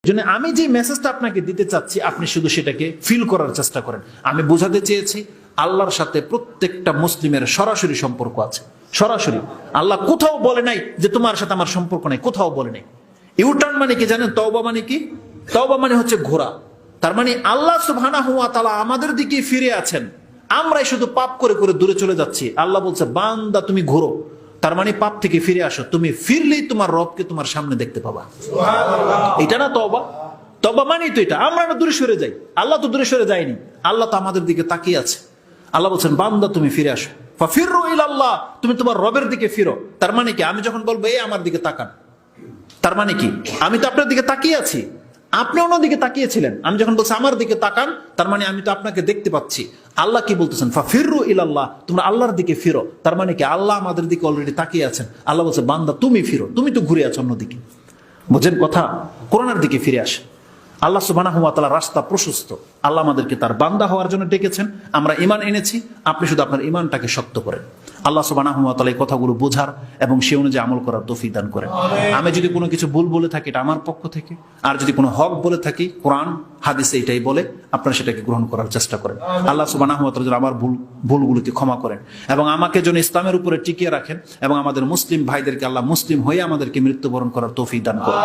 জন্য আমি যে মেসেজটা আপনাকে দিতে চাচ্ছি, আপনি শুধু সেটাকে ফিল করার চেষ্টা করেন। আমি বোঝাতে চেয়েছি আল্লাহর সাথে প্রত্যেকটা মুসলিমের সরাসরি সম্পর্ক আছে, সরাসরি। আল্লাহ কোথাও বলে নাই যে তোমার সাথে আমার সম্পর্ক নাই, কোথাও বলে নাই। ইউটার্ন মানে কি জানেন? তওবা মানে কি? তওবা মানে হচ্ছে ঘোরা। তার মানে আল্লাহ সুবহানাহু ওয়া তাআলা আমাদের দিকে ফিরে আছেন, আমরাই শুধু পাপ করে করে দূরে চলে যাচ্ছি। আল্লাহ বলছে বান্দা তুমি ঘোরো, তার মানে পাপ থেকে ফিরে আসো। তুমি ফিরলেই তোমার রবকে তোমার সামনে দেখতে পাবা। এটা না তওবা? তওবা মানেই তো এটা। আমরা না দূরে সরে যাই, আল্লাহ তো দূরে সরে যায়নি, আল্লাহ তো আমাদের দিকে তাকিয়ে আছে। আল্লাহ বলছেন বান্দা তুমি ফিরে আসো, ফাফিরু ইলাল্লাহ, তুমি তোমার রবের দিকে ফিরো। তার মানে কি? আমি যখন বলবো এই আমার দিকে তাকান, তার মানে কি? আমি তো আপনার দিকে তাকিয়ে আছি, আপনি অন্য দিকে তাকিয়েছিলেন। আমি যখন বলছি আমার দিকে তাকান, তার মানে আমি তো আপনাকে দেখতে পাচ্ছি। আল্লাহ কি বলতেছেন? ফাফিরু ইলাল্লাহ, তোমরা আল্লাহর দিকে ফিরো। তার মানে কি? আল্লাহ আমাদের দিকে অলরেডি তাকিয়ে আছেন। আল্লাহ বলছে বান্দা তুমি ফিরো, তুমি তো ঘুরে আছো অন্যদিকে। বুঝেন কথা? কোরআনের দিকে ফিরে আসে। আল্লাহ সুবহানাহু ওয়া তাআলা রাস্তা প্রশস্ত। আল্লাহ আমাদেরকে তার বান্দা হওয়ার জন্য ডেকেছেন। আমরা ঈমান এনেছি, আপনি শুধু আপনার ঈমানটাকে শক্ত করেন। আল্লাহ সুবহানাহু ওয়া তাআলা এই কথাগুলো বোঝার এবং সে অনুযায়ী আমল করার তৌফিক দান করেন। আমি যদি কোনো কিছু ভুল বলে থাকি, এটা আমার পক্ষ থেকে। আর যদি কোনো হক বলে থাকি, কোরআন হাদিসে এটাই বলে, আপনারা সেটাকে গ্রহণ করার চেষ্টা করেন। আল্লাহ সুবহানাহু ওয়া তাআলা যেন আমার ভুলগুলোকে ক্ষমা করেন এবং আমাকে যেন ইসলামের উপরে টিকিয়ে রাখেন এবং আমাদের মুসলিম ভাইদেরকে আল্লাহ মুসলিম হয়ে আমাদেরকে মৃত্যুবরণ করার তৌফিক দান করেন।